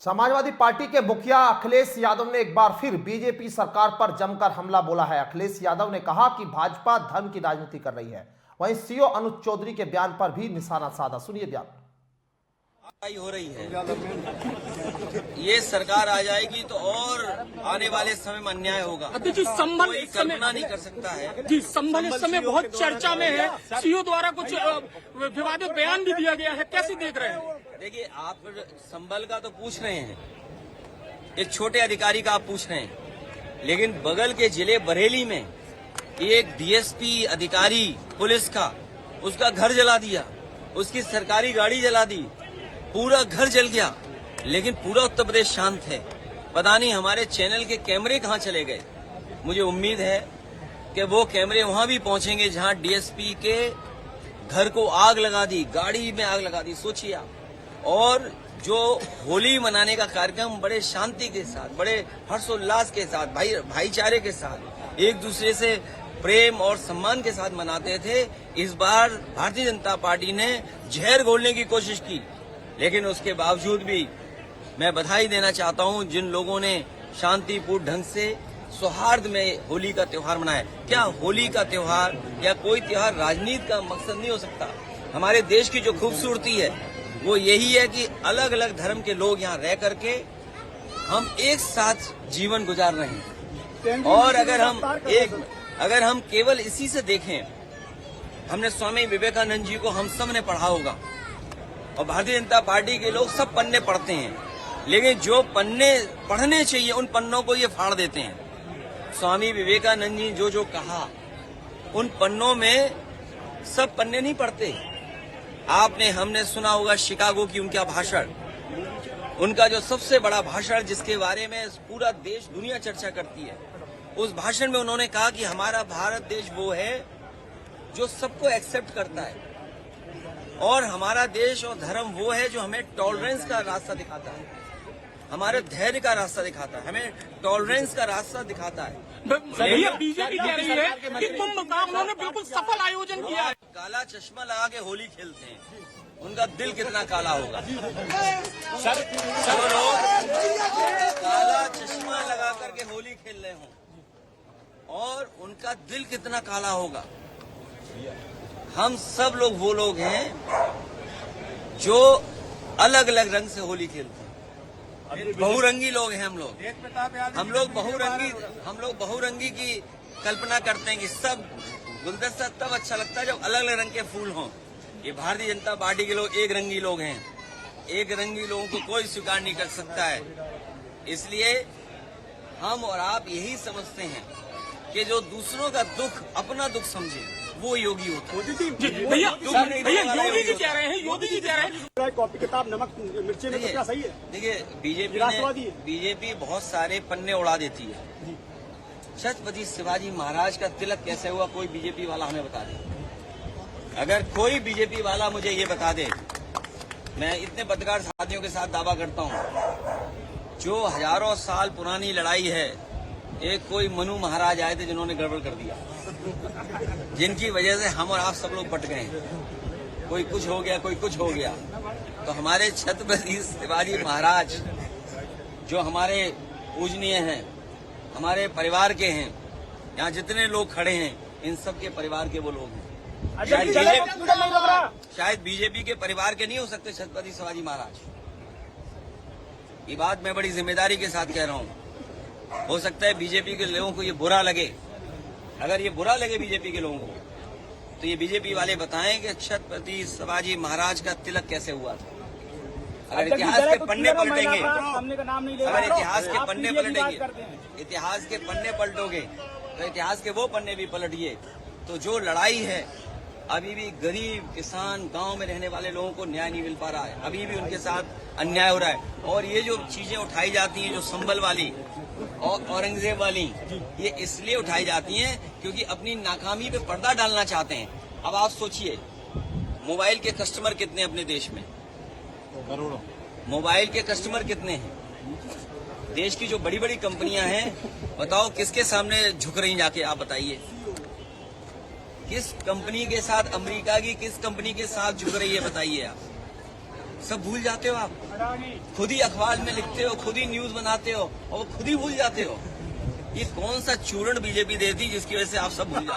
Samajwadi party के मुखिया अखिलेश यादव ने एक बार फिर बीजेपी सरकार पर जमकर हमला बोला है। अखिलेश यादव ने कहा कि भाजपा धर्म की राजनीति कर रही है। वहीं सीओ अनुज चौधरी के बयान पर भी निशाना साधा। सुनिए बयान। हो रही है, ये सरकार आ जाएगी तो और आने वाले समय में अन्याय होगा। संभल कोई कल्पना नहीं कर सकता है जी। संभल इस समय बहुत चर्चा में है। सीओ द्वारा कुछ विवादित बयान भी दिया गया है, कैसे देख रहे हैं? देखिए, आप संभल का तो पूछ रहे हैं, एक छोटे अधिकारी का आप पूछ रहे हैं, लेकिन बगल के जिले बरेली में एक डीएसपी अधिकारी पुलिस का, उसका घर जला दिया, उसकी सरकारी गाड़ी जला दी, पूरा घर जल गया, लेकिन पूरा उत्तर प्रदेश शांत है। पता नहीं हमारे चैनल के कैमरे कहां चले गए। मुझे उम्मीद है कि वो कैमरे वहां भी पहुंचेंगे जहां डीएसपी के घर को आग लगा दी, गाड़ी में आग लगा दी, सोचिए आप। और जो होली मनाने का कार्यक्रम बड़े शांति के साथ, बड़े हर्षोल्लास के साथ, भाईचारे के साथ, एक दूसरे से प्रेम और सम्मान के साथ मनाते थे, इस बार भारतीय जनता पार्टी ने जहर घोलने की कोशिश की। लेकिन उसके बावजूद भी मैं बधाई देना चाहता हूं जिन लोगों ने शांतिपूर्ण ढंग से सौहार्द में होली का त्योहार मनाया। क्या होली का त्योहार या कोई त्योहार राजनीति का मकसद नहीं हो सकता? हमारे देश की जो खूबसूरती है वो यही है कि अलग अलग धर्म के लोग यहाँ रह करके हम एक साथ जीवन गुजार रहे हैं। और अगर हम केवल इसी से देखें, हमने स्वामी विवेकानंद जी को हम सब ने पढ़ा होगा और भारतीय जनता पार्टी के लोग सब पन्ने पढ़ते हैं, लेकिन जो पन्ने पढ़ने चाहिए उन पन्नों को ये फाड़ देते हैं। स्वामी विवेकानंद जी जो कहा, उन पन्नों में सब पन्ने नहीं पढ़ते। हमने सुना होगा शिकागो की उनका भाषण, उनका जो सबसे बड़ा भाषण जिसके बारे में पूरा देश दुनिया चर्चा करती है। उस भाषण में उन्होंने कहा कि हमारा भारत देश वो है जो सबको एक्सेप्ट करता है, और हमारा देश और धर्म वो है जो हमें टॉलरेंस का रास्ता दिखाता है, हमारे धैर्य का रास्ता दिखाता है, हमें टॉलरेंस का रास्ता दिखाता है। बीजेपी कह रही है कि कुंभ का उन्होंने बिल्कुल सफल आयोजन किया है। काला चश्मा लगा के होली खेलते हैं, उनका दिल कितना काला होगा। जो लोग काला चश्मा लगा करके होली खेल रहे हों और उनका दिल कितना काला होगा। हम सब लोग वो लोग हैं जो अलग अलग रंग से होली खेलते हैं। बहुरंगी लोग हैं हम लोग बहुरंगी की कल्पना करते हैं कि सब गुलदस्ता तब अच्छा लगता है जब अलग अलग रंग के फूल हों। ये भारतीय जनता पार्टी के लोग एक रंगी लोग हैं। एक रंगी लोगों को कोई स्वीकार नहीं कर सकता है। इसलिए हम और आप यही समझते हैं कि जो दूसरों का दुख अपना दुख समझे वो योगी होता है। भैया योगी जी कह रहे हैं कॉपी किताब नमक मिर्ची में कितना सही है। देखिए, बीजेपी बहुत सारे पन्ने उड़ा देती है। छत्रपति शिवाजी महाराज का तिलक कैसे हुआ, कोई बीजेपी वाला हमें बता दे। अगर कोई बीजेपी वाला मुझे ये बता दे, मैं इतने पत्रकार साथियों के साथ दावा करता हूँ, जो हजारों साल पुरानी लड़ाई है, एक कोई मनु महाराज आए थे जिन्होंने गड़बड़ कर दिया, जिनकी वजह से हम और आप सब लोग पट गए। कोई कुछ हो गया, कोई कुछ हो गया। तो हमारे छत्रपति शिवाजी महाराज जो हमारे पूजनीय हैं, हमारे परिवार के हैं, यहाँ जितने लोग खड़े हैं इन सब के परिवार के वो लोग हैं। शायद बीजेपी के परिवार के नहीं हो सकते छत्रपति शिवाजी महाराज। ये बात मैं बड़ी जिम्मेदारी के साथ कह रहा हूँ। हो सकता है बीजेपी के लोगों को ये बुरा लगे। अगर ये बुरा लगे बीजेपी के लोगों को, तो ये बीजेपी वाले बताएं कि छत्रपति शिवाजी महाराज का तिलक कैसे हुआ था। अगर इतिहास के पन्ने पलटेंगे, इतिहास के पन्ने पलटोगे तो इतिहास के वो पन्ने भी पलटिए। तो जो लड़ाई है, अभी भी गरीब किसान गांव में रहने वाले लोगों को न्याय नहीं मिल पा रहा है, अभी भी उनके साथ अन्याय हो रहा है। और ये जो चीजें उठाई जाती हैं, जो संभल वाली और औरंगजेब वाली, ये इसलिए उठाई जाती हैं क्योंकि अपनी नाकामी पे पर्दा डालना चाहते हैं। अब आप सोचिए, मोबाइल के कस्टमर कितने अपने देश में? करोड़ों। मोबाइल के कस्टमर कितने हैं? देश की जो बड़ी बड़ी कंपनियां हैं, बताओ किसके सामने झुक रही जाके, आप बताइए। किस कंपनी के साथ, अमेरिका की किस कंपनी के साथ झुक रही है, बताइए आप। सब भूल जाते हो आप। खुद ही अखबार में लिखते हो, खुद ही न्यूज बनाते हो और खुद ही भूल जाते हो। ये कौन सा चूर्ण बीजेपी देती जिसकी वजह से आप सब भूल जाते हो।